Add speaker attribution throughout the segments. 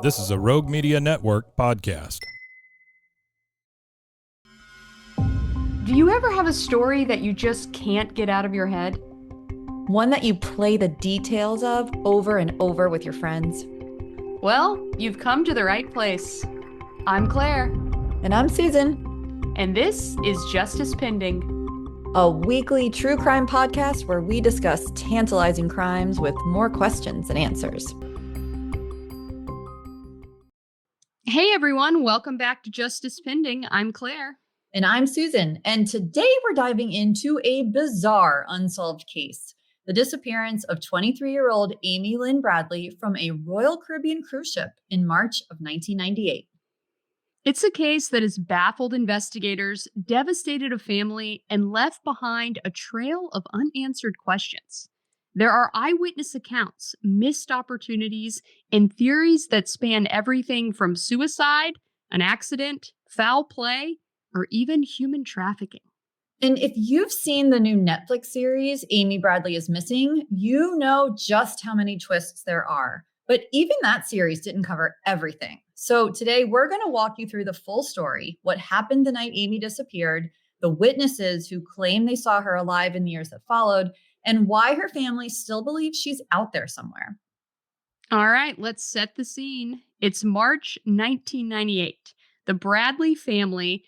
Speaker 1: This is a Rogue Media Network podcast.
Speaker 2: Do you ever have a story that you just can't get out of your head?
Speaker 3: One that you play the details of over and over with your friends?
Speaker 2: Well, you've come to the right place. I'm Claire.
Speaker 3: And I'm Susan.
Speaker 2: And this is Justice Pending,
Speaker 3: a weekly true crime podcast where we discuss tantalizing crimes with more questions than answers.
Speaker 2: Hey everyone, welcome back to Justice Pending. I'm Claire.
Speaker 3: And I'm Susan. And today we're diving into a bizarre unsolved case. The disappearance of 23-year-old Amy Lynn Bradley from a Royal Caribbean cruise ship in March of 1998.
Speaker 2: It's a case that has baffled investigators, devastated a family, and left behind a trail of unanswered questions. There are eyewitness accounts, missed opportunities, and theories that span everything from suicide, an accident, foul play, or even human trafficking.
Speaker 3: And if you've seen the new Netflix series, Amy Bradley is Missing, you know just how many twists there are. But even that series didn't cover everything. So today we're going to walk you through the full story, what happened the night Amy disappeared, the witnesses who claim they saw her alive in the years that followed, and why her family still believes she's out there somewhere.
Speaker 2: All right, let's set the scene. It's March 1998. The Bradley family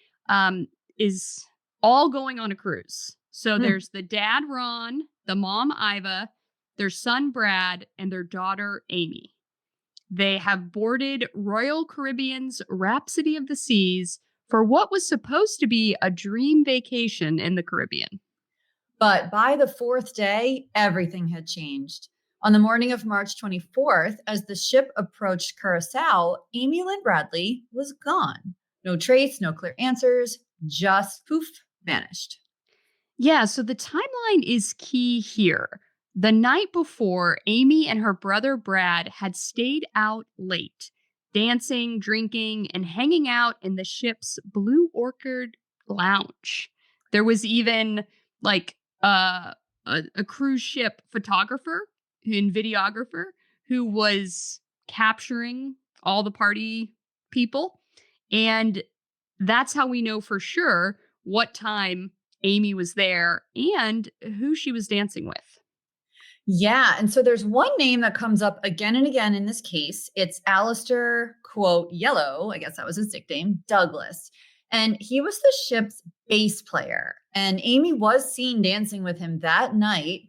Speaker 2: is all going on a cruise. So there's the dad, Ron, the mom, Iva, their son, Brad, and their daughter, Amy. They have boarded Royal Caribbean's Rhapsody of the Seas for what was supposed to be a dream vacation in the Caribbean.
Speaker 3: But by the fourth day, everything had changed. On the morning of March 24th, as the ship approached Curacao, Amy Lynn Bradley was gone. No trace, no clear answers, just poof, vanished.
Speaker 2: Yeah, so the timeline is key here. The night before, Amy and her brother Brad had stayed out late, dancing, drinking, and hanging out in the ship's Blue Orchid lounge. There was even a cruise ship photographer and videographer who was capturing all the party people. And that's how we know for sure what time Amy was there and who she was dancing with.
Speaker 3: Yeah. And so there's one name that comes up again and again in this case. It's Alistair, quote, Yellow, I guess that was his nickname, Douglas. And he was the ship's bass player. And Amy was seen dancing with him that night.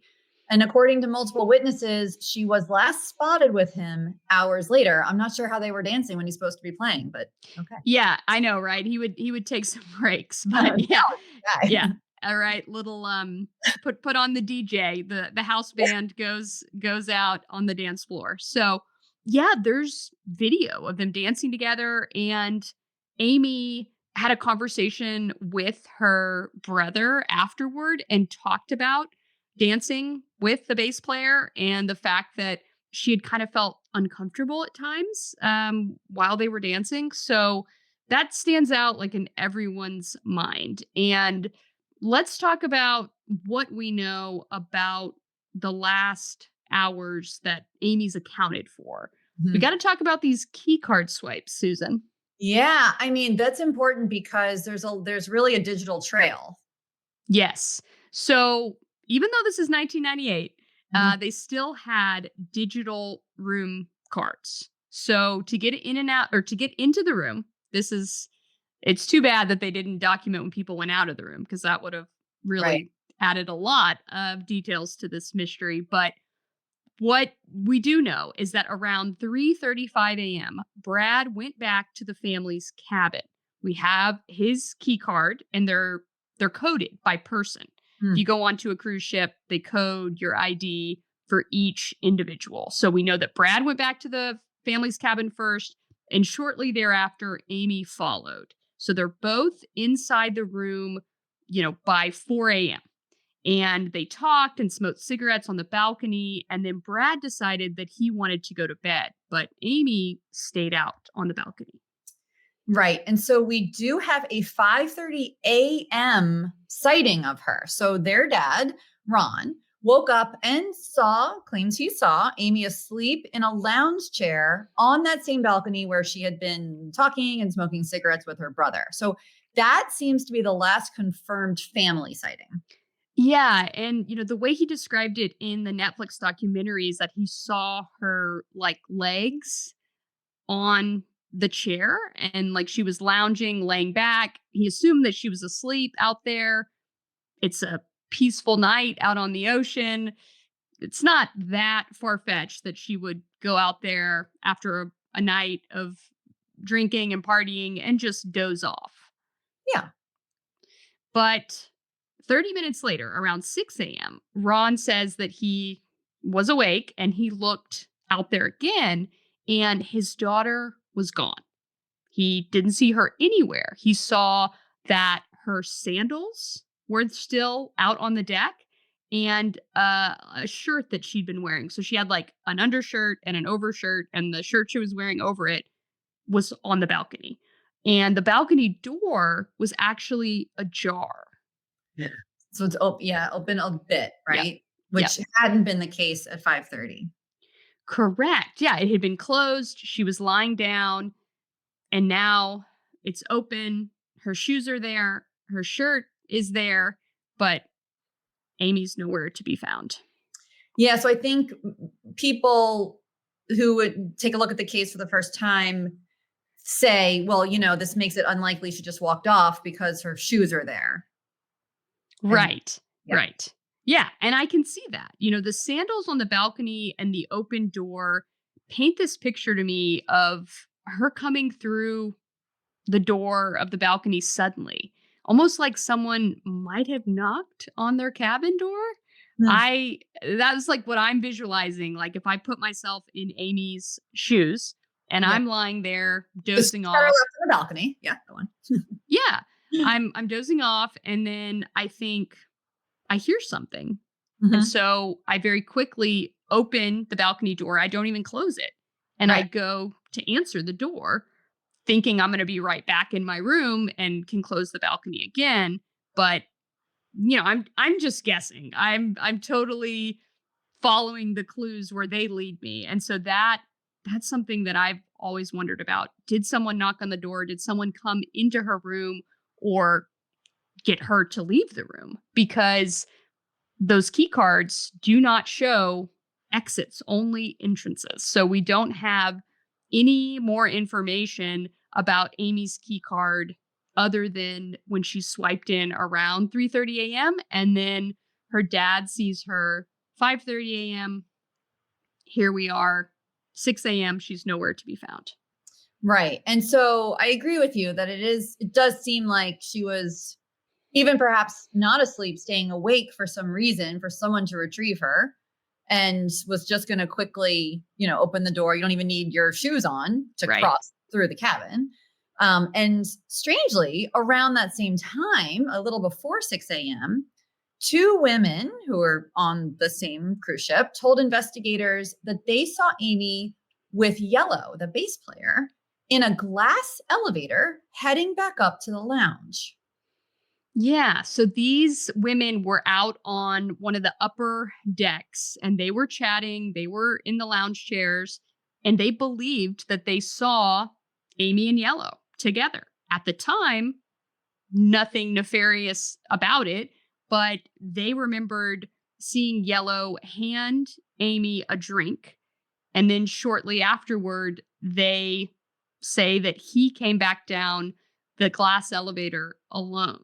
Speaker 3: And according to multiple witnesses, she was last spotted with him hours later. I'm not sure how they were dancing when he's supposed to be playing, but okay.
Speaker 2: Yeah, I know, right? He would take some breaks, but yeah. All right, little put on the DJ. The house band goes out on the dance floor. So yeah, there's video of them dancing together, and Amy had a conversation with her brother afterward and talked about dancing with the bass player and the fact that she had kind of felt uncomfortable at times while they were dancing. So that stands out like in everyone's mind. And let's talk about what we know about the last hours that Amy's accounted for. We got to talk about these key card swipes, Susan.
Speaker 3: Yeah, I mean, that's important because there's really a digital trail.
Speaker 2: Yes. So even though this is 1998, they still had digital room cards. So to get in and out, or to get into the room, it's too bad that they didn't document when people went out of the room, because that would have really added a lot of details to this mystery. But what we do know is that around 3:35 a.m., Brad went back to the family's cabin. We have his key card, and they're coded by person. If you go onto a cruise ship, they code your ID for each individual. So we know that Brad went back to the family's cabin first, and shortly thereafter, Amy followed. So they're both inside the room, by 4 a.m. And they talked and smoked cigarettes on the balcony. And then Brad decided that he wanted to go to bed, but Amy stayed out on the balcony.
Speaker 3: Right. And so we do have a 5:30 a.m. sighting of her. So their dad, Ron, woke up and claims he saw Amy asleep in a lounge chair on that same balcony where she had been talking and smoking cigarettes with her brother. So that seems to be the last confirmed family sighting.
Speaker 2: Yeah, and the way he described it in the Netflix documentary is that he saw her like legs on the chair and like she was lounging, laying back. He assumed that she was asleep out there. It's a peaceful night out on the ocean. It's not that far-fetched that she would go out there after a night of drinking and partying and just doze off.
Speaker 3: Yeah.
Speaker 2: But 30 minutes later, around 6 a.m., Ron says that he was awake and he looked out there again, and his daughter was gone. He didn't see her anywhere. He saw that her sandals were still out on the deck and a shirt that she'd been wearing. So she had like an undershirt and an overshirt, and the shirt she was wearing over it was on the balcony. And the balcony door was actually ajar.
Speaker 3: Yeah. So it's open a bit, right?
Speaker 2: Yep.
Speaker 3: Which hadn't been the case at 5:30.
Speaker 2: Correct. Yeah, it had been closed. She was lying down, and now it's open. Her shoes are there. Her shirt is there, but Amy's nowhere to be found.
Speaker 3: Yeah, so I think people who would take a look at the case for the first time say, well, this makes it unlikely she just walked off because her shoes are there.
Speaker 2: Right.
Speaker 3: Yeah.
Speaker 2: Right. Yeah. And I can see that. The sandals on the balcony and the open door paint this picture to me of her coming through the door of the balcony suddenly, almost like someone might have knocked on their cabin door. That's like what I'm visualizing. Like if I put myself in Amy's shoes and I'm lying there dozing off.
Speaker 3: Left on the balcony. Yeah, go on.
Speaker 2: Yeah. I'm dozing off, and then I think I hear something.
Speaker 3: Mhm.
Speaker 2: And so I very quickly open the balcony door. I don't even close it. And I
Speaker 3: Right.
Speaker 2: go to answer the door, thinking I'm going to be right back in my room and can close the balcony again. But I'm just guessing. I'm totally following the clues where they lead me. And so that's something that I've always wondered about. Did someone knock on the door? Did someone come into her room or get her to leave the room? Because those key cards do not show exits, only entrances. So we don't have any more information about Amy's key card other than when she swiped in around 3:30 a.m. and then her dad sees her 5:30 a.m. Here we are, 6 a.m. She's nowhere to be found.
Speaker 3: Right. And so I agree with you that it does seem like she was even perhaps not asleep, staying awake for some reason for someone to retrieve her, and was just going to quickly, open the door. You don't even need your shoes on to cross through the cabin. And strangely, around that same time, a little before 6 a.m., two women who were on the same cruise ship told investigators that they saw Amy with Yellow, the bass player, in a glass elevator heading back up to the lounge.
Speaker 2: Yeah. So these women were out on one of the upper decks and they were chatting. They were in the lounge chairs and they believed that they saw Amy and Yellow together. At the time, nothing nefarious about it, but they remembered seeing Yellow hand Amy a drink. And then shortly afterward, they say that he came back down the glass elevator alone.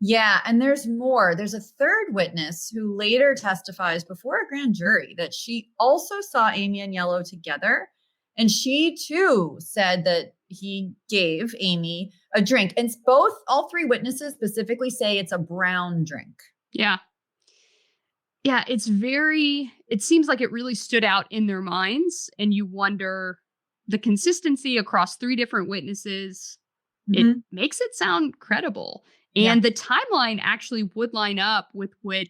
Speaker 3: Yeah, and there's more. There's a third witness who later testifies before a grand jury that she also saw Amy and Yellow together. And she too said that he gave Amy a drink. And all three witnesses specifically say it's a brown drink.
Speaker 2: Yeah. Yeah, it seems like it really stood out in their minds. And you wonder the consistency across three different witnesses. It makes it sound credible. And the timeline actually would line up with what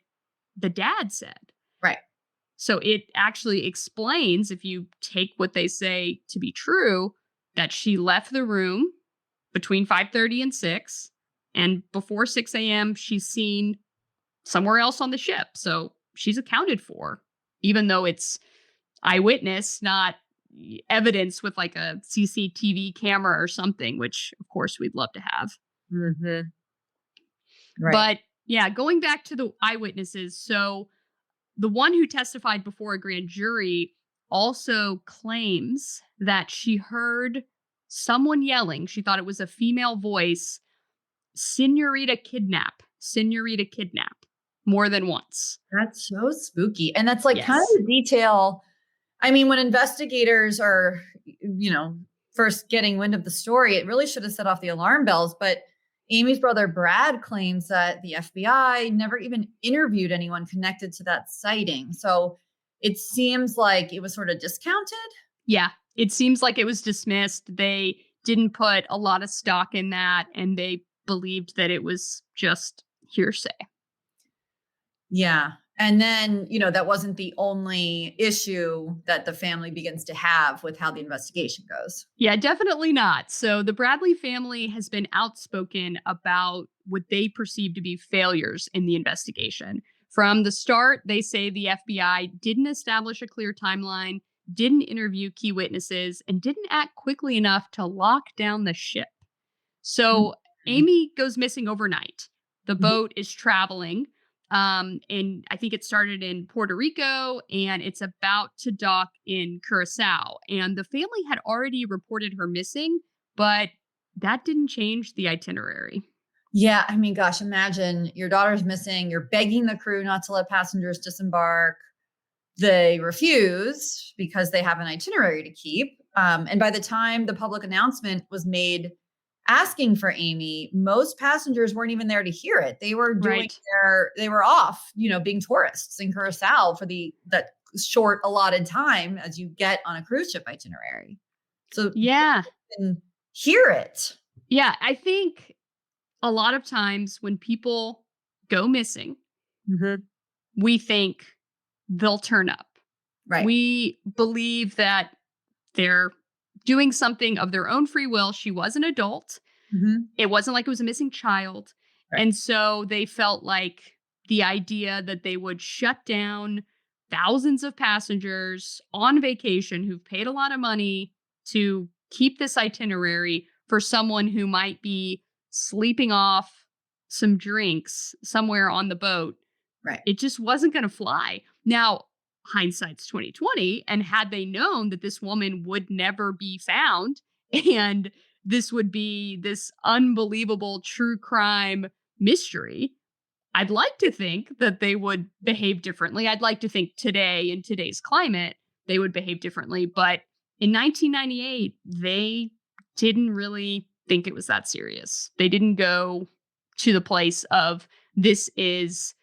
Speaker 2: the dad said.
Speaker 3: Right.
Speaker 2: So it actually explains, if you take what they say to be true, that she left the room between 5:30 and 6. And before 6 a.m., she's seen somewhere else on the ship. So she's accounted for, even though it's eyewitness, not evidence with like a CCTV camera or something, which of course we'd love to have.
Speaker 3: Mhm. Right.
Speaker 2: But yeah, going back to the eyewitnesses. So the one who testified before a grand jury also claims that she heard someone yelling. She thought it was a female voice, Senorita Kidnap, Senorita Kidnap, more than once.
Speaker 3: That's so spooky. And that's like kind of
Speaker 2: Yes.
Speaker 3: the detail. I mean, when investigators are, first getting wind of the story, it really should have set off the alarm bells. But Amy's brother, Brad, claims that the FBI never even interviewed anyone connected to that sighting. So it seems like it was sort of discounted.
Speaker 2: Yeah. It seems like it was dismissed. They didn't put a lot of stock in that, and they believed that it was just hearsay.
Speaker 3: Yeah. And then, that wasn't the only issue that the family begins to have with how the investigation goes.
Speaker 2: Yeah, definitely not. So the Bradley family has been outspoken about what they perceive to be failures in the investigation. From the start, they say the FBI didn't establish a clear timeline, didn't interview key witnesses, and didn't act quickly enough to lock down the ship. So
Speaker 3: Mhm.
Speaker 2: Amy goes missing overnight. The
Speaker 3: Mhm.
Speaker 2: boat is traveling. And I think it started in Puerto Rico and it's about to dock in Curacao. And the family had already reported her missing, but that didn't change the itinerary.
Speaker 3: Yeah, I mean, gosh, imagine your daughter's missing. You're begging the crew not to let passengers disembark. They refuse because they have an itinerary to keep. And by the time the public announcement was made asking for Amy, most passengers weren't even there to hear it. They were
Speaker 2: Right.
Speaker 3: they were off, being tourists in Curacao for that short allotted time as you get on a cruise ship itinerary. So
Speaker 2: Yeah.
Speaker 3: can hear it.
Speaker 2: Yeah. I think a lot of times when people go missing,
Speaker 3: Mhm.
Speaker 2: we think they'll turn up.
Speaker 3: Right.
Speaker 2: We believe that they're doing something of their own free will. She was an adult.
Speaker 3: Mhm.
Speaker 2: It wasn't like it was a missing child.
Speaker 3: Right.
Speaker 2: And so they felt like the idea that they would shut down thousands of passengers on vacation who've paid a lot of money to keep this itinerary for someone who might be sleeping off some drinks somewhere on the boat,
Speaker 3: Right.
Speaker 2: it just wasn't going to fly. Now, hindsight's 2020, and had they known that this woman would never be found and this would be this unbelievable true crime mystery, I'd like to think that they would behave differently. I'd like to think today, in today's climate, they would behave differently. But in 1998, they didn't really think it was that serious. They didn't go to the place of this is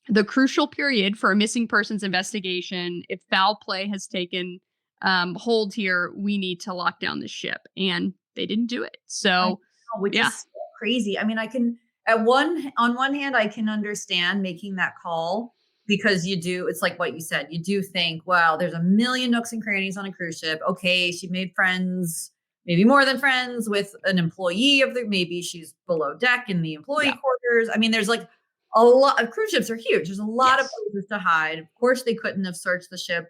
Speaker 2: the crucial period for a missing persons investigation. If foul play has taken hold here, we need to lock down the ship. And they didn't do it.
Speaker 3: I
Speaker 2: So,
Speaker 3: know, which
Speaker 2: yeah,
Speaker 3: is so crazy. I mean, I can on one hand, I can understand making that call because it's like what you said. You do think, wow, there's a million nooks and crannies on a cruise ship. Okay, she made friends, maybe more than friends with an employee maybe she's below deck in the employee
Speaker 2: yeah,
Speaker 3: quarters. I mean, there's like a lot of cruise ships are huge. There's a lot of
Speaker 2: yes,
Speaker 3: places to hide. Of course, they couldn't have searched the ship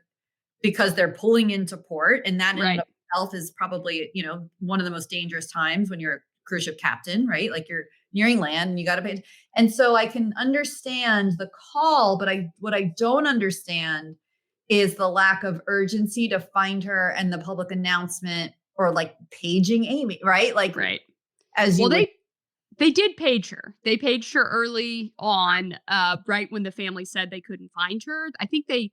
Speaker 3: because they're pulling into port. And that in and
Speaker 2: right.
Speaker 3: of itself is probably, one of the most dangerous times when you're a cruise ship captain, right? Like you're nearing land and you got to pay. And so I can understand the call, but what I don't understand is the lack of urgency to find her and the public announcement or like paging Amy, right? Like
Speaker 2: Right.
Speaker 3: as
Speaker 2: Well,
Speaker 3: you would.
Speaker 2: they did page her. They paged her early on, right when the family said they couldn't find her. I think they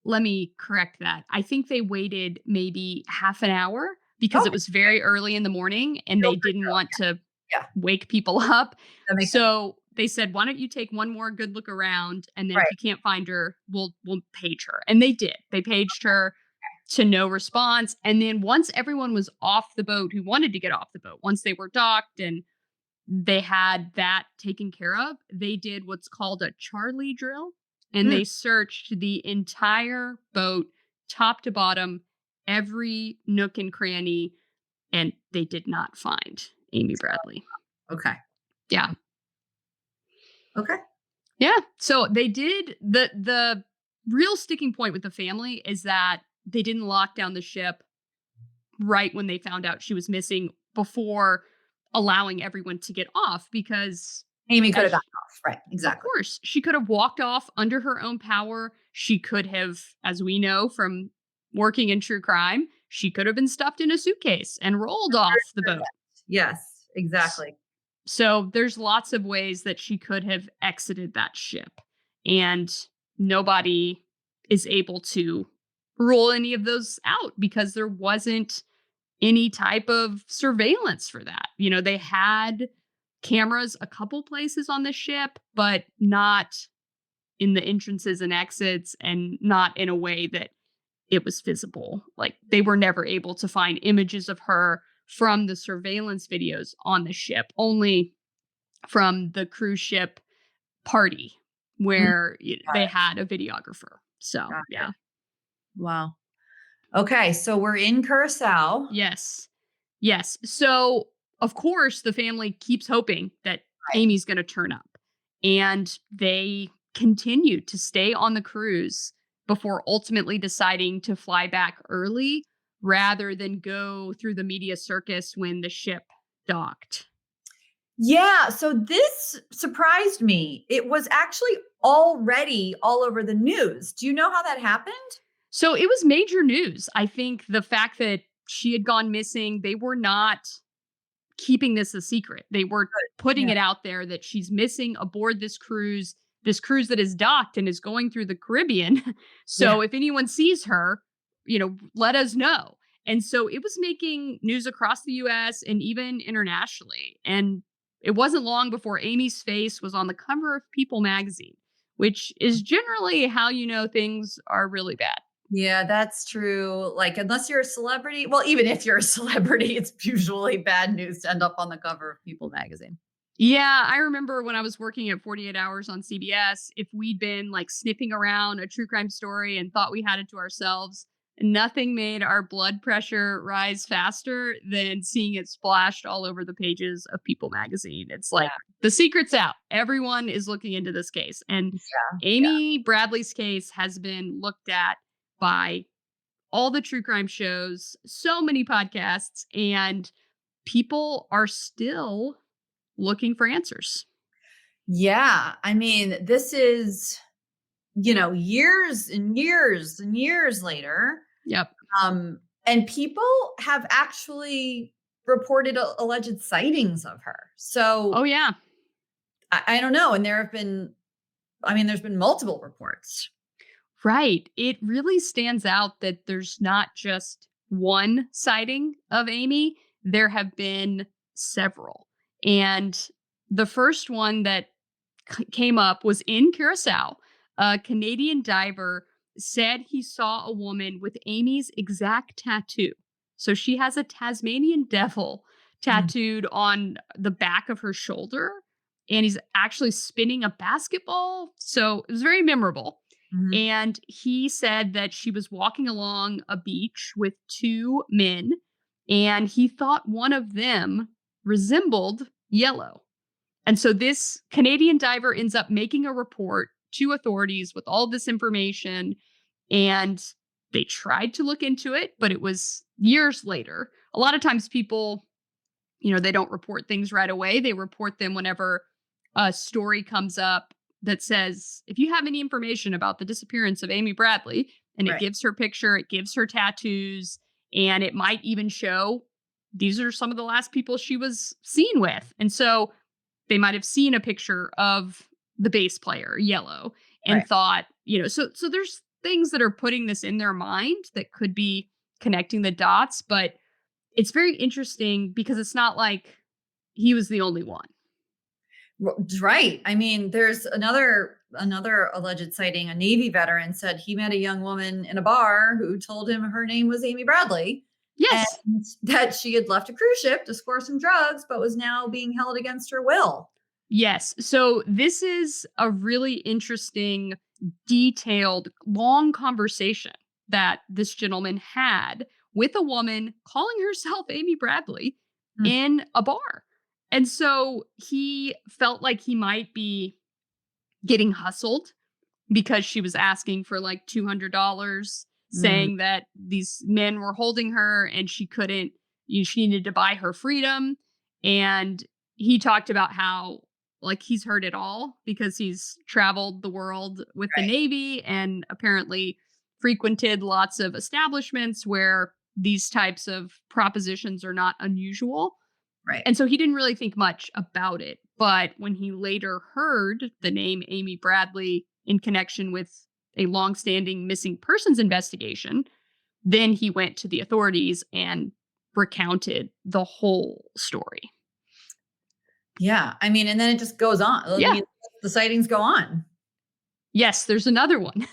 Speaker 2: let me correct that. I think they waited maybe half an hour because it
Speaker 3: Okay.
Speaker 2: was very early in the morning and
Speaker 3: Still
Speaker 2: they
Speaker 3: pretty
Speaker 2: didn't
Speaker 3: early.
Speaker 2: want to
Speaker 3: Yeah,
Speaker 2: wake people up.
Speaker 3: that makes sense.
Speaker 2: So they said, "Why don't you take one more good look around, and then if
Speaker 3: Right.
Speaker 2: you can't find her, we'll page her." And they did. They paged her to no response. And then once everyone was off the boat who wanted to get off the boat, once they were docked and they had that taken care of, they did what's called a Charlie drill, and
Speaker 3: Mm.
Speaker 2: they searched the entire boat, top to bottom, every nook and cranny, and they did not find Amy Bradley.
Speaker 3: Okay.
Speaker 2: Yeah.
Speaker 3: Okay.
Speaker 2: Yeah. So they did the real sticking point with the family is that they didn't lock down the ship right when they found out she was missing before allowing everyone to get off because
Speaker 3: Amy could have
Speaker 2: as
Speaker 3: gotten off. Right.
Speaker 2: of
Speaker 3: Exactly.
Speaker 2: course she could have walked off under her own power. She could have, as we know from working in true crime, she could have been stuffed in a suitcase and rolled off the boat.
Speaker 3: Yes, exactly.
Speaker 2: So there's lots of ways that she could have exited that ship. And nobody is able to rule any of those out because there wasn't any type of surveillance for that. You know, they had cameras a couple places on the ship, but not in the entrances and exits and not in a way that it was visible. Like they were never able to find images of her from the surveillance videos on the ship, only from the cruise ship party
Speaker 3: Mhm.
Speaker 2: where
Speaker 3: Got
Speaker 2: they
Speaker 3: it.
Speaker 2: had a videographer. So,
Speaker 3: Got it.
Speaker 2: yeah.
Speaker 3: Wow. Okay, so we're in Curacao.
Speaker 2: Yes. Yes. So, of course, the family keeps hoping that
Speaker 3: Right.
Speaker 2: Amy's going to turn up. And they continue to stay on the cruise before ultimately deciding to fly back early rather than go through the media circus when the ship docked.
Speaker 3: Yeah, so this surprised me. It was actually already all over the news. Do you know how that happened?
Speaker 2: So it was major news. I think the fact that she had gone missing, they were not keeping this a secret. They were putting
Speaker 3: Yeah.
Speaker 2: it out there that she's missing aboard this cruise that is docked and is going through the Caribbean.
Speaker 3: Yeah.
Speaker 2: So if anyone sees her, let us know. And so it was making news across the US and even internationally. And it wasn't long before Amy's face was on the cover of People magazine, which is generally how you know things are really bad.
Speaker 3: Yeah, that's true. Like, unless you're a celebrity, well, even if you're a celebrity, it's usually bad news to end up on the cover of People magazine.
Speaker 2: Yeah, I remember when I was working at 48 Hours on CBS, if we'd been like sniffing around a true crime story and thought we had it to ourselves, nothing made our blood pressure rise faster than seeing it splashed all over the pages of People magazine. It's like the secret's out. Everyone is looking into this case. And
Speaker 3: Yeah. Yeah.
Speaker 2: Amy Bradley's case has been looked at by all the true crime shows, so many podcasts, and people are still looking for answers.
Speaker 3: Yeah. I mean, this is, years and years and years later.
Speaker 2: Yep.
Speaker 3: And people have actually reported alleged sightings of her.
Speaker 2: Oh,
Speaker 3: So
Speaker 2: yeah.
Speaker 3: I don't know. And there's been multiple reports.
Speaker 2: Right. It really stands out that there's not just one sighting of Amy, there have been several. And the first one that came up was in Curacao. A Canadian diver said he saw a woman with Amy's exact tattoo. So she has a Tasmanian devil
Speaker 3: Mm.
Speaker 2: tattooed on the back of her shoulder, and he's actually spinning a basketball. So it was very memorable.
Speaker 3: Mhm.
Speaker 2: And he said that she was walking along a beach with two men, and he thought one of them resembled Yellow. And so this Canadian diver ends up making a report to authorities with all this information. And they tried to look into it, but it was years later. A lot of times people, they don't report things right away. They report them whenever a story comes up that says, if you have any information about the disappearance of Amy Bradley, and it
Speaker 3: Right.
Speaker 2: gives her picture, it gives her tattoos, and it might even show these are some of the last people she was seen with. And so they might have seen a picture of the bass player, Yellow, and
Speaker 3: Right.
Speaker 2: thought, so there's things that are putting this in their mind that could be connecting the dots, but it's very interesting because it's not like he was the only one.
Speaker 3: Right. I mean, there's another alleged sighting. A Navy veteran said he met a young woman in a bar who told him her name was Amy Bradley and
Speaker 2: Yes.
Speaker 3: that she had left a cruise ship to score some drugs, but was now being held against her will.
Speaker 2: Yes. So this is a really interesting, detailed, long conversation that this gentleman had with a woman calling herself Amy Bradley
Speaker 3: Hmm.
Speaker 2: in a bar. And so he felt like he might be getting hustled because she was asking for like $200,
Speaker 3: Mm,
Speaker 2: saying that these men were holding her and she couldn't, she needed to buy her freedom. And he talked about how like he's heard it all because he's traveled the world with the
Speaker 3: right,
Speaker 2: Navy and apparently frequented lots of establishments where these types of propositions are not unusual.
Speaker 3: right.
Speaker 2: And so he didn't really think much about it. But when he later heard the name Amy Bradley in connection with a longstanding missing persons investigation, then he went to the authorities and recounted the whole story.
Speaker 3: Yeah. I mean, and then it just goes on. I
Speaker 2: Yeah.
Speaker 3: mean, the sightings go on.
Speaker 2: Yes, there's another one.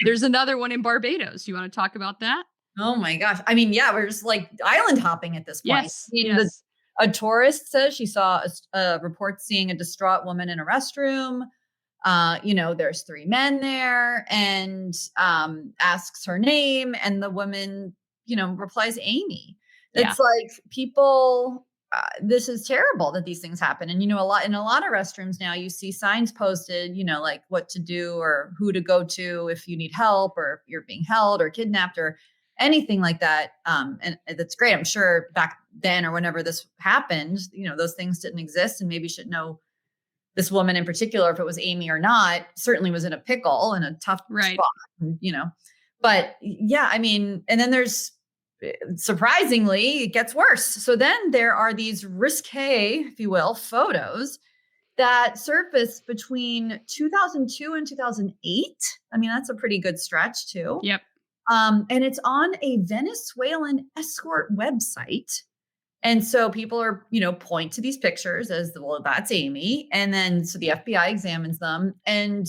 Speaker 2: There's another one in Barbados. You want to talk about that?
Speaker 3: Oh my gosh. I mean, yeah, we're just like island hopping at this point.
Speaker 2: Yes.
Speaker 3: I mean,
Speaker 2: Yes.
Speaker 3: a tourist says she saw a report seeing a distraught woman in a restroom. There's three men there and asks her name, and the woman, replies Amy.
Speaker 2: Yeah.
Speaker 3: It's like people. This is terrible that these things happen, and in a lot of restrooms now, you see signs posted, like what to do or who to go to if you need help or if you're being held or kidnapped or anything like that. And that's great. I'm sure back then or whenever this happened, those things didn't exist, and maybe should know this woman in particular, if it was Amy or not, certainly was in a pickle and a tough
Speaker 2: Right.
Speaker 3: spot, But yeah, I mean, and then there's surprisingly, it gets worse. So then there are these risque, if you will, photos that surfaced between 2002 and 2008. I mean, that's a pretty good stretch too.
Speaker 2: Yep.
Speaker 3: And it's on a Venezuelan escort website. And so people are, point to these pictures as well, that's Amy. And then so the FBI examines them and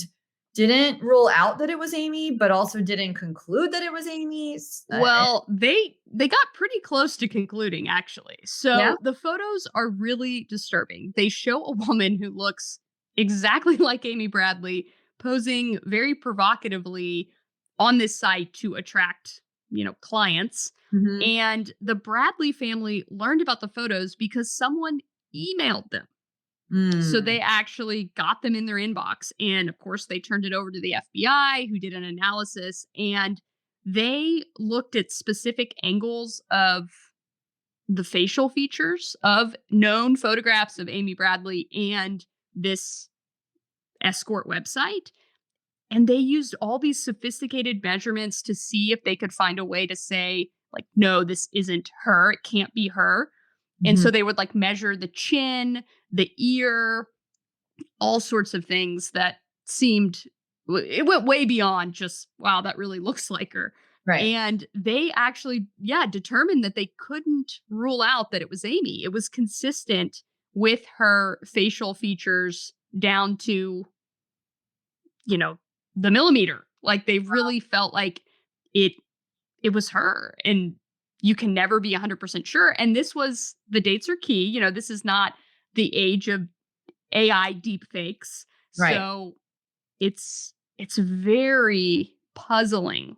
Speaker 3: didn't rule out that it was Amy, but also didn't conclude that it was Amy's.
Speaker 2: Well, they got pretty close to concluding actually. So
Speaker 3: Yeah.
Speaker 2: the photos are really disturbing. They show a woman who looks exactly like Amy Bradley posing very provocatively on this site to attract, clients.
Speaker 3: Mhm.
Speaker 2: And the Bradley family learned about the photos because someone emailed them. So
Speaker 3: Mm.
Speaker 2: they actually got them in their inbox. And of course, they turned it over to the FBI, who did an analysis. And they looked at specific angles of the facial features of known photographs of Amy Bradley and this escort website. And they used all these sophisticated measurements to see if they could find a way to say, like, no, this isn't her. It can't be her. And so
Speaker 3: Mhm.
Speaker 2: they would like measure the chin, the ear, all sorts of things that seemed, it went way beyond just, wow, that really looks like her.
Speaker 3: Right.
Speaker 2: And they actually, yeah, determined that they couldn't rule out that it was Amy. It was consistent with her facial features down to, the millimeter. Like they really felt like it it was her. And you can never be 100% sure. And the dates are key. This is not the age of AI deep fakes.
Speaker 3: Right.
Speaker 2: So it's a very puzzling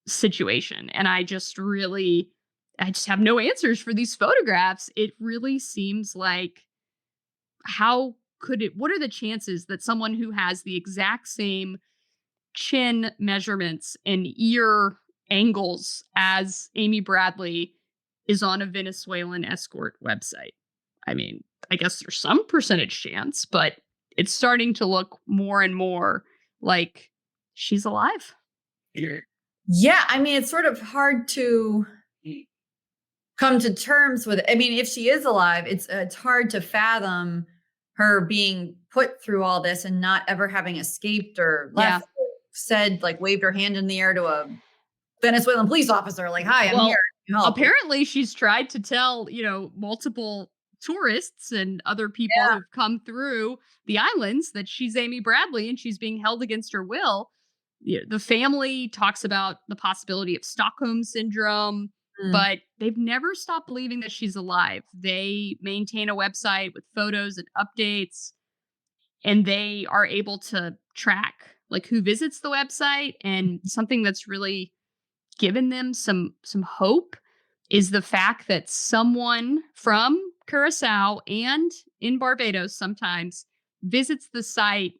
Speaker 2: situation. And I just have no answers for these photographs. It really seems like what are the chances that someone who has the exact same chin measurements and ear angles as Amy Bradley is on a Venezuelan escort website? I mean, I guess there's some percentage chance, but it's starting to look more and more like she's alive.
Speaker 3: Yeah. I mean, it's sort of hard to come to terms with it. I mean, if she is alive, it's hard to fathom her being put through all this and not ever having escaped or left, or said, like waved her hand in the air to a Venezuelan police officer, like, "Hi, I'm
Speaker 2: Well,
Speaker 3: here. Can you help?"
Speaker 2: apparently she's tried to tell, multiple tourists and other people
Speaker 3: Yeah.
Speaker 2: who've come through the islands that she's Amy Bradley and she's being held against her will. The family talks about the possibility of Stockholm syndrome,
Speaker 3: Mm.
Speaker 2: but they've never stopped believing that she's alive. They maintain a website with photos and updates, and they are able to track like who visits the website. And something that's really given them some hope is the fact that someone from Curacao and in Barbados sometimes visits the site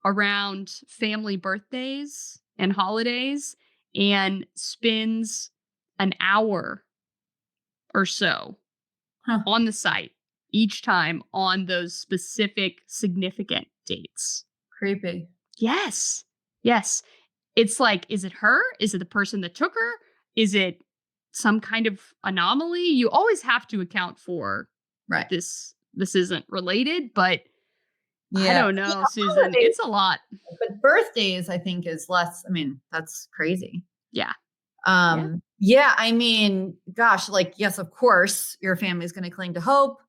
Speaker 2: around family birthdays and holidays and spends an hour or so
Speaker 3: Huh.
Speaker 2: on the site each time on those specific significant dates.
Speaker 3: Creepy.
Speaker 2: Yes. Yes. It's like, is it her? Is it the person that took her? Is it some kind of anomaly? You always have to account for
Speaker 3: Right.
Speaker 2: this isn't related, but I
Speaker 3: Yeah.
Speaker 2: don't know, Susan.
Speaker 3: Holidays,
Speaker 2: It's a lot.
Speaker 3: but birthdays, I think, is less. I mean, that's crazy.
Speaker 2: Yeah. Yeah.
Speaker 3: Yeah, I mean, gosh, like, yes, of course, your family's going to cling to hope.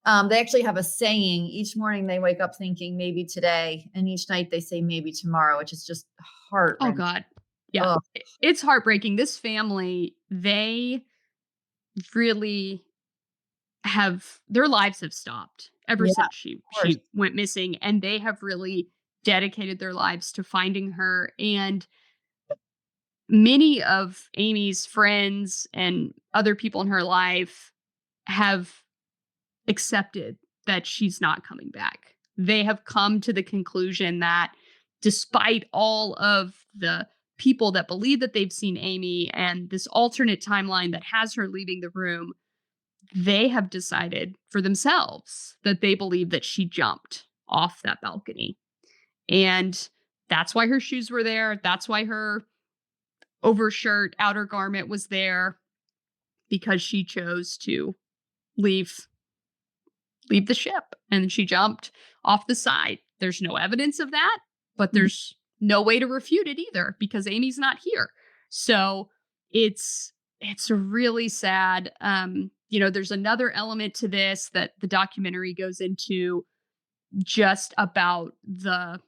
Speaker 3: They actually have a saying. Each morning they wake up thinking maybe today, and each night they say maybe tomorrow, which is just heart
Speaker 2: Oh
Speaker 3: wrenching.
Speaker 2: God. Yeah.
Speaker 3: Oh,
Speaker 2: It's heartbreaking. This family, they really have their lives have stopped ever
Speaker 3: yeah,
Speaker 2: since
Speaker 3: of course.
Speaker 2: she went missing, and they have really dedicated their lives to finding her. And many of Amy's friends and other people in her life have accepted that she's not coming back. They have come to the conclusion that despite all of the people that believe that they've seen Amy and this alternate timeline that has her leaving the room, they have decided for themselves that they believe that she jumped off that balcony. And that's why her shoes were there. That's why her overshirt, outer garment was there, because she chose to leave leave the ship and she jumped off the side. There's no evidence of that, but
Speaker 3: Mhm.
Speaker 2: there's no way to refute it either because Amy's not here. So it's really sad. There's another element to this that the documentary goes into, just about the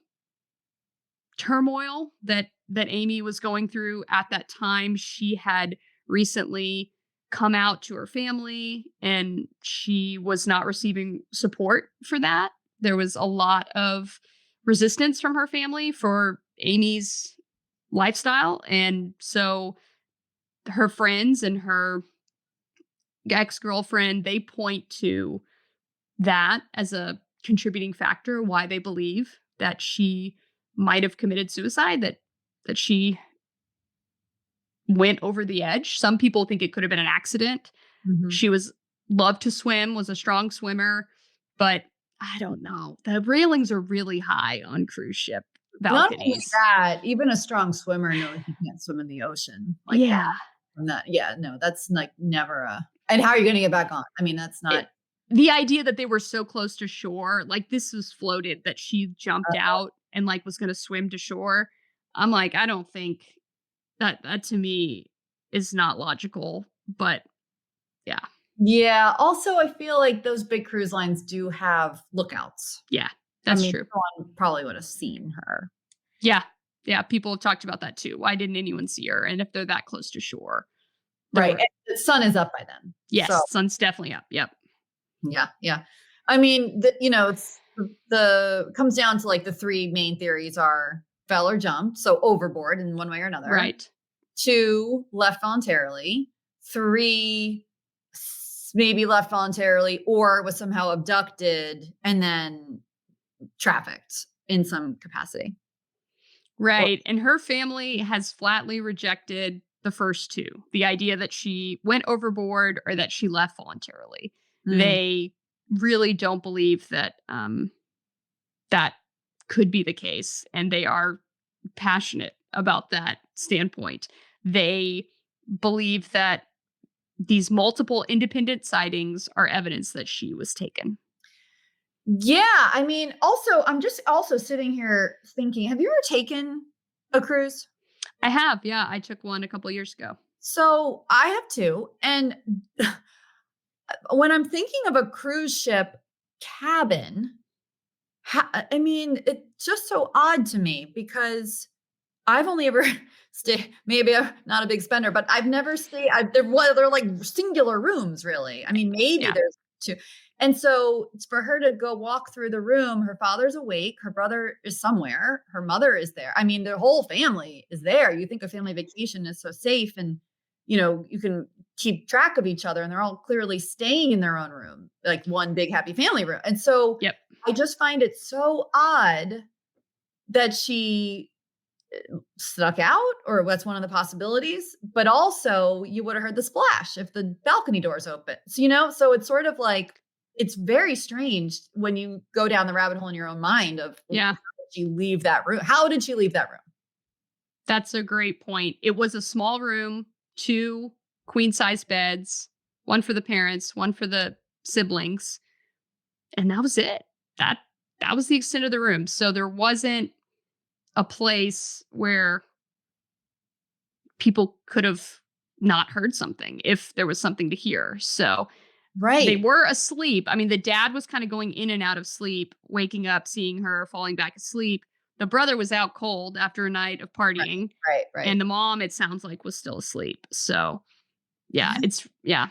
Speaker 2: turmoil that Amy was going through at that time. She had recently come out to her family and she was not receiving support for that. There was a lot of resistance from her family for Amy's lifestyle, and so her friends and her ex-girlfriend, they point to that as a contributing factor why they believe that she might have committed suicide, that she went over the edge. Some people think it could have been an accident.
Speaker 3: Mhm.
Speaker 2: She loved to swim, was a strong swimmer, but I don't know. The railings are really high on cruise ship
Speaker 3: Not only
Speaker 2: balconies.
Speaker 3: that, even a strong swimmer knows you can't swim in the ocean like that.
Speaker 2: Yeah.
Speaker 3: And that, yeah, no, that's like never a. And how are you going to get back on? I mean, that's not.
Speaker 2: The idea that they were so close to shore, like this was floated that she jumped out and like was going to swim to shore. I'm like, I don't think that to me is not logical, but yeah.
Speaker 3: Yeah. Also, I feel like those big cruise lines do have lookouts.
Speaker 2: Yeah,
Speaker 3: I
Speaker 2: that's
Speaker 3: mean,
Speaker 2: true.
Speaker 3: someone probably would have seen her.
Speaker 2: Yeah. Yeah, people have talked about that too. Why didn't anyone see her? And if they're that close to shore.
Speaker 3: Right. And the sun is up by then.
Speaker 2: Yes,
Speaker 3: So,
Speaker 2: sun's definitely up. Yep.
Speaker 3: yeah. Yeah. I mean, it's the comes down to like the three main theories are fell or jumped. So overboard in one way or another.
Speaker 2: Right.
Speaker 3: 2, left voluntarily. 3, maybe left voluntarily or was somehow abducted and then trafficked in some capacity.
Speaker 2: Right. And her family has flatly rejected the first two. The idea that she went overboard or that she left voluntarily. They really don't believe that that could be the case, and they are passionate about that standpoint. They believe that these multiple independent sightings are evidence that she was taken.
Speaker 3: Yeah, I mean, also, I'm just also sitting here thinking, have you ever taken a cruise?
Speaker 2: I have, yeah. I took one a couple years ago.
Speaker 3: So I have too. And when I'm thinking of a cruise ship cabin, I mean, it's just so odd to me because I've only ever stayed. Maybe I'm not a big spender, but I've never stayed. They're like singular rooms, really. I mean, maybe
Speaker 2: Yeah.
Speaker 3: there's two. And so it's for her to go walk through the room. Her father's awake. Her brother is somewhere. Her mother is there. I mean, the whole family is there. You think a family vacation is so safe, and you can keep track of each other, and they're all clearly staying in their own room, like one big happy family room. And so
Speaker 2: Yep.
Speaker 3: I just find it so odd that she snuck out, or that's one of the possibilities. But also, you would have heard the splash if the balcony doors open. So, so it's sort of like, it's very strange when you go down the rabbit hole in your own mind of,
Speaker 2: Yeah.
Speaker 3: how did she leave that room? How did she leave that room?
Speaker 2: That's a great point. It was a small room, 2 queen size beds, one for the parents, one for the siblings, and that was it. That that was the extent of the room. So there wasn't a place where people could have not heard something if there was something to hear. So they
Speaker 3: Right.
Speaker 2: were asleep. I mean, the dad was kind of going in and out of sleep, waking up, seeing her, falling back asleep. The brother was out cold after a night of
Speaker 3: Right.
Speaker 2: partying.
Speaker 3: Right. Right.
Speaker 2: And the mom, it sounds like, was still asleep. So yeah,
Speaker 3: Yeah.
Speaker 2: yeah.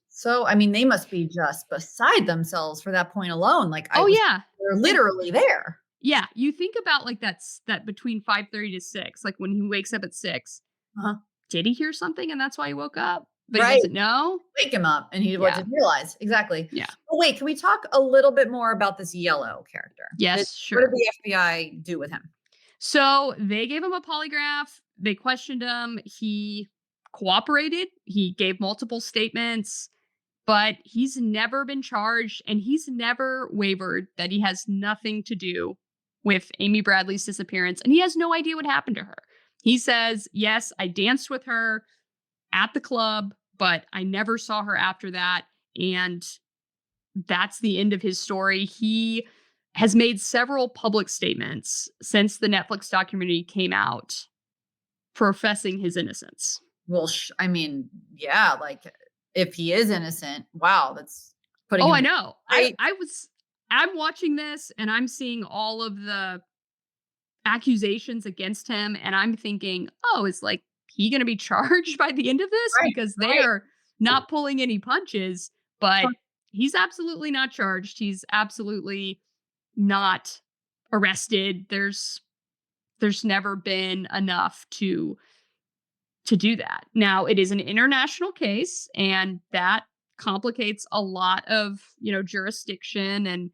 Speaker 3: So, I mean, they must be just beside themselves for that point alone. Like,
Speaker 2: Oh yeah.
Speaker 3: they're literally there.
Speaker 2: Yeah. You think about like that between 5:30 to 6, like when he wakes up at 6,
Speaker 3: Uh-huh.
Speaker 2: did he hear something and that's why he woke up? But he
Speaker 3: Right.
Speaker 2: doesn't know.
Speaker 3: Wake him up, and he
Speaker 2: Yeah.
Speaker 3: didn't realize. Exactly.
Speaker 2: Yeah.
Speaker 3: But wait, can we talk a little bit more about this Yellow character?
Speaker 2: Yes,
Speaker 3: What
Speaker 2: sure.
Speaker 3: did the FBI do with him?
Speaker 2: So they gave him a polygraph. They questioned him. He cooperated. He gave multiple statements, but he's never been charged and he's never wavered that he has nothing to do with Amy Bradley's disappearance. And he has no idea what happened to her. He says, yes, I danced with her at the club, but I never saw her after that. And that's the end of his story. He has made several public statements since the Netflix documentary came out professing his innocence.
Speaker 3: Well, I mean, yeah, like, if he is innocent, wow, that's putting
Speaker 2: Oh,
Speaker 3: him
Speaker 2: I know.
Speaker 3: right.
Speaker 2: I'm watching this and I'm seeing all of the accusations against him and I'm thinking, oh, is like he going to be charged by the end of this?
Speaker 3: Right,
Speaker 2: Because they
Speaker 3: right.
Speaker 2: are not pulling any punches, but he's absolutely not charged. He's absolutely not arrested. There's never been enough to do that. Now, it is an international case and that complicates a lot of, jurisdiction, and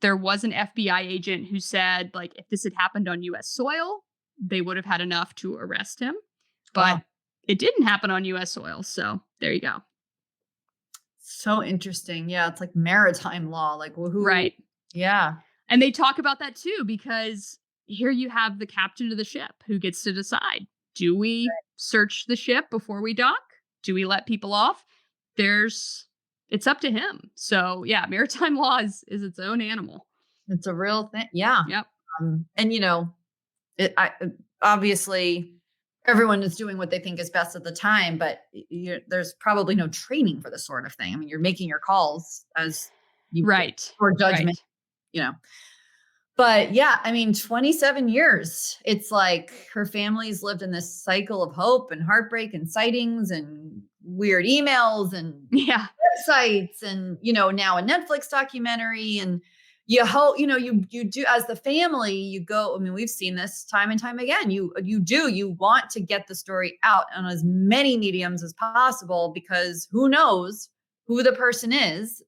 Speaker 2: there was an FBI agent who said like if this had happened on US soil, they would have had enough to arrest him. But
Speaker 3: Wow.
Speaker 2: it didn't happen on US soil, so there you go.
Speaker 3: So interesting. Yeah, it's like maritime law. Like, well, who?
Speaker 2: Right.
Speaker 3: Yeah.
Speaker 2: And they talk about that too, because here you have the captain of the ship who gets to decide, do we search the ship before we dock? Do we let people off? It's up to him. So yeah, maritime law is its own animal.
Speaker 3: It's a real thing. Yeah.
Speaker 2: Yep.
Speaker 3: And obviously everyone is doing what they think is best at the time, but there's probably no training for this sort of thing. I mean, you're making your calls as you
Speaker 2: Right.
Speaker 3: for judgment,
Speaker 2: Right.
Speaker 3: But yeah, I mean, 27 years. It's like her family's lived in this cycle of hope and heartbreak and sightings and weird emails and
Speaker 2: Yeah.
Speaker 3: websites and, now a Netflix documentary. And you hope, you do, as the family, you go, I mean, we've seen this time and time again. You want to get the story out on as many mediums as possible, because who knows who the person is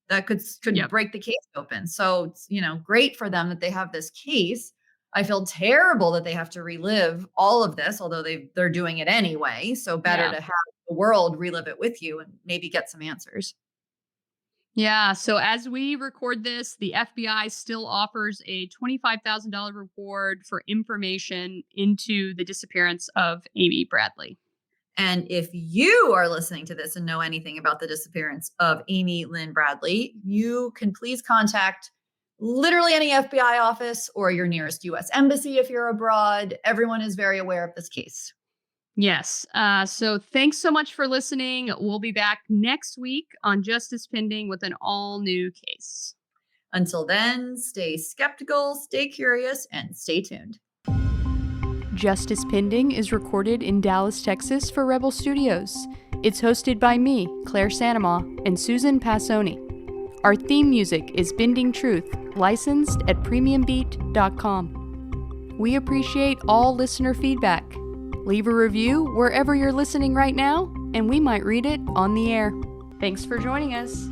Speaker 3: that could
Speaker 2: Yep.
Speaker 3: break the case open. So it's, great for them that they have this case. I feel terrible that they have to relive all of this, although they're doing it anyway. So better to have the world relive it with you and maybe get some answers.
Speaker 2: Yeah. So as we record this, the FBI still offers a $25,000 reward for information into the disappearance of Amy Bradley.
Speaker 3: And if you are listening to this and know anything about the disappearance of Amy Lynn Bradley, you can please contact literally any FBI office or your nearest U.S. embassy if you're abroad. Everyone is very aware of this case.
Speaker 2: Yes. So thanks so much for listening. We'll be back next week on Justice Pending with an all new case.
Speaker 3: Until then, stay skeptical, stay curious, and stay tuned.
Speaker 2: Justice Pending is recorded in Dallas, Texas for Rebel Studios. It's hosted by me, Claire Sanama, and Susan Passoni. Our theme music is Bending Truth, licensed at premiumbeat.com. We appreciate all listener feedback. Leave a review wherever you're listening right now, and we might read it on the air. Thanks for joining us.